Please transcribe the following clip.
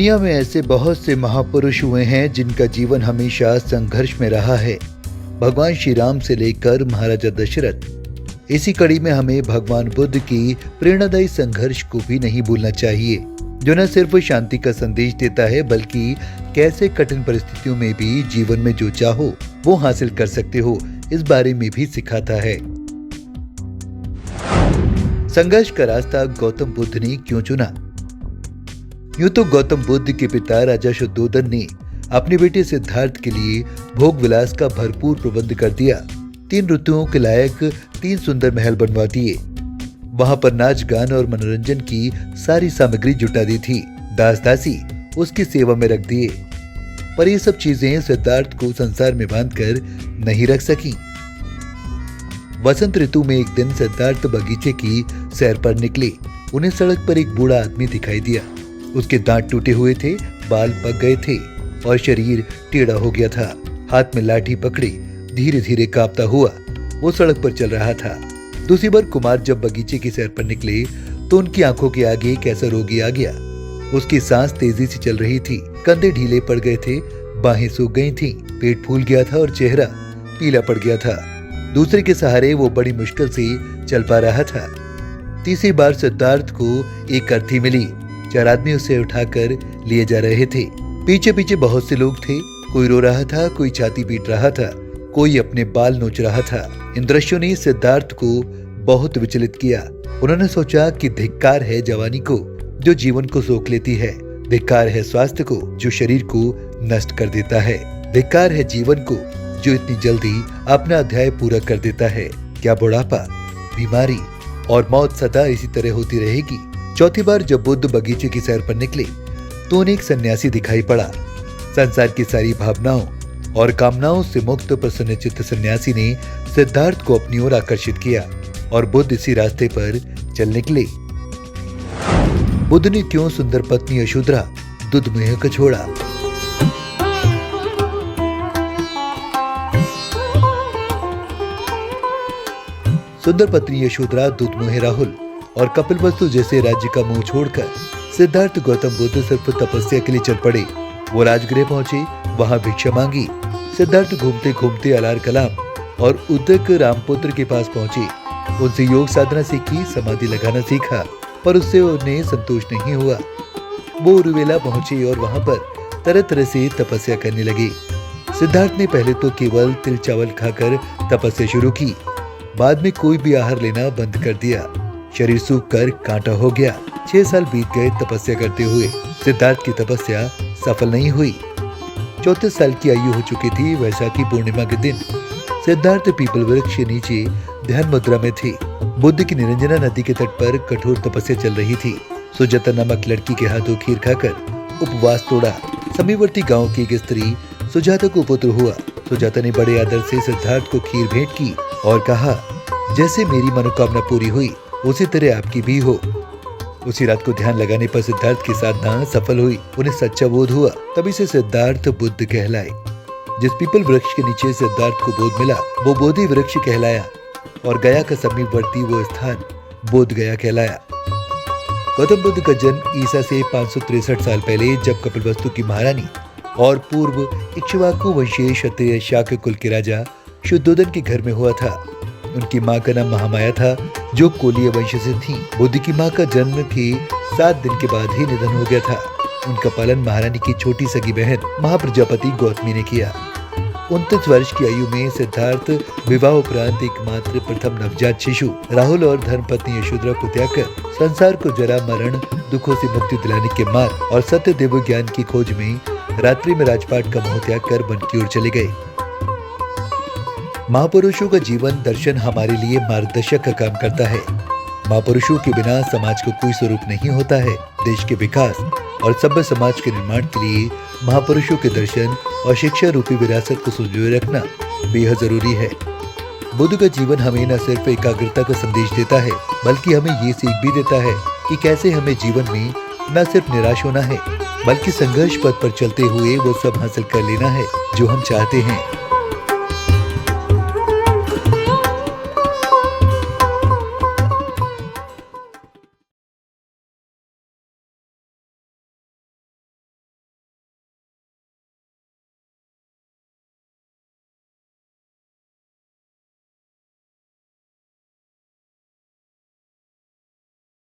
दुनिया में ऐसे बहुत से महापुरुष हुए हैं जिनका जीवन हमेशा संघर्ष में रहा है। भगवान श्री राम से लेकर महाराजा दशरथ। इसी कड़ी में हमें भगवान बुद्ध की प्रेरणादायी संघर्ष को भी नहीं भूलना चाहिए, जो न सिर्फ शांति का संदेश देता है बल्कि कैसे कठिन परिस्थितियों में भी जीवन में जो चाहो वो हासिल कर सकते हो, इस बारे में भी सिखाता है। संघर्ष का रास्ता गौतम बुद्ध ने क्यों चुना? यूं तो गौतम बुद्ध के पिता राजा शुद्धोधन ने अपने बेटे सिद्धार्थ के लिए भोग विलास का भरपूर प्रबंध कर दिया। 3 ऋतुओं के लायक 3 सुंदर महल बनवा दिए। वहां पर नाच गान और मनोरंजन की सारी सामग्री जुटा दी थी। दास दासी उसकी सेवा में रख दिए। पर ये सब चीजें सिद्धार्थ को संसार में बांधकर नहीं रख सकी। वसंत ऋतु में एक दिन सिद्धार्थ बगीचे की सैर पर निकले। उन्हें सड़क पर एक बूढ़ा आदमी दिखाई दिया। उसके दांत टूटे हुए थे, बाल पक गए थे और शरीर टेढ़ा हो गया था। हाथ में लाठी पकड़े धीरे धीरे कांपता हुआ वो सड़क पर चल रहा था। दूसरी बार कुमार जब बगीचे की सैर पर निकले तो उनकी आंखों के आगे एक ऐसा रोगी आ गया। उसकी सांस तेजी से चल रही थी, कंधे ढीले पड़ गए थे, बाहें सूख गई थी, पेट फूल गया था और चेहरा पीला पड़ गया था। दूसरे के सहारे वो बड़ी मुश्किल से चल पा रहा था। तीसरी बार सिद्धार्थ को एक अर्थी मिली। 4 आदमी उसे उठाकर लिए जा रहे थे। पीछे पीछे बहुत से लोग थे। कोई रो रहा था, कोई छाती पीट रहा था, कोई अपने बाल नोच रहा था। इन दृश्यों ने सिद्धार्थ को बहुत विचलित किया। उन्होंने सोचा कि धिक्कार है जवानी को जो जीवन को सोख लेती है, धिक्कार है स्वास्थ्य को जो शरीर को नष्ट कर देता है, धिक्कार है जीवन को जो इतनी जल्दी अपना अध्याय पूरा कर देता है। क्या बुढ़ापा, बीमारी और मौत सदा इसी तरह होती रहेगी? चौथी बार जब बुद्ध बगीचे की सैर पर निकले तो उन्हें एक सन्यासी दिखाई पड़ा। संसार की सारी भावनाओं और कामनाओं से मुक्त प्रसन्नचित्त सन्यासी ने सिद्धार्थ को अपनी ओर आकर्षित किया और बुद्ध इसी रास्ते पर चल निकले। बुद्ध ने क्यों सुंदर पत्नी यशोधरा दुधमुह को छोड़ा? सुंदर पत्नी यशोधरा, दुधमुह राहुल और कपिलवस्तु जैसे राज्य का मुंह छोड़कर सिद्धार्थ गौतम बुद्ध सिर्फ तपस्या के लिए चल पड़े। वो राजगृह पहुंचे, वहां भिक्षा मांगी। सिद्धार्थ घूमते घूमते अलार कलाम और उदक रामपुत्र के पास पहुंचे। उनसे योग साधना सीखी, समाधि लगाना सीखा, पर उससे उन्हें संतोष नहीं हुआ। वो उरुवेला पहुंचे और वहां पर तरह तरह से तपस्या करने लगे। सिद्धार्थ ने पहले तो केवल तिल चावल खाकर तपस्या शुरू की, बाद में कोई भी आहार लेना बंद कर दिया। शरीर सूख कर कांटा हो गया। 6 साल बीत गए तपस्या करते हुए। सिद्धार्थ की तपस्या सफल नहीं हुई। 34 साल की आयु हो चुकी थी। वैशाखी पूर्णिमा के दिन सिद्धार्थ पीपल वृक्ष के नीचे ध्यान मुद्रा में थे। बुद्ध की निरंजना नदी के तट पर कठोर तपस्या चल रही थी। सुजाता नामक लड़की के हाथों खीर खाकर उपवास तोड़ा। समीपवर्ती गांव की एक स्त्री सुजाता को पुत्र हुआ। सुजाता ने बड़े आदर से सिद्धार्थ को खीर भेंट की और कहा, जैसे मेरी मनोकामना पूरी हुई उसी तरह आपकी भी हो। उसी रात को ध्यान लगाने पर सिद्धार्थ की साधना सफल हुई। उन्हें सच्चा बोध हुआ, तभी से सिद्धार्थ बुद्ध कहलाए। जिस पीपल वृक्ष के नीचे सिद्धार्थ को बोध मिला वो बोधि वृक्ष कहलाया और गया का समीपवर्ती वो स्थान बोध गया कहलाया। गौतम बुद्ध का जन्म ईसा से 563 साल पहले, जब कपिलवस्तु की महारानी और पूर्व इक्ष्वाकु वंशीय क्षत्रिय शाक्य कुल के राजा शुद्धोधन के घर में हुआ था। उनकी मां का नाम महामाया था, जो कोलीय वंश से थी। बुद्ध की मां का जन्म के 7 दिन के बाद ही निधन हो गया था। उनका पालन महारानी की छोटी सगी बहन महाप्रजापति गौतमी ने किया। 29 वर्ष की आयु में सिद्धार्थ विवाह उपरांत एकमात्र प्रथम नवजात शिशु राहुल और धर्मपत्नी यशोधरा को त्याग कर संसार को जरा मरण दुखों से मुक्ति दिलाने के मार्ग और सत्य देव ज्ञान की खोज में रात्रि में राजपाट का मोह त्याग कर वन की ओर चले गए। महापुरुषों का जीवन दर्शन हमारे लिए मार्गदर्शक का काम करता है। महापुरुषों के बिना समाज को कोई स्वरूप नहीं होता है। देश के विकास और सभ्य समाज के निर्माण के लिए महापुरुषों के दर्शन और शिक्षा रूपी विरासत को संजोए रखना बेहद जरूरी है। बुद्ध का जीवन हमें न सिर्फ एकाग्रता का संदेश देता है बल्कि हमें ये सीख भी देता है कि कैसे हमें जीवन में न सिर्फ निराश होना है बल्कि संघर्ष पथ पर चलते हुए वो सब हासिल कर लेना है जो हम चाहते हैं।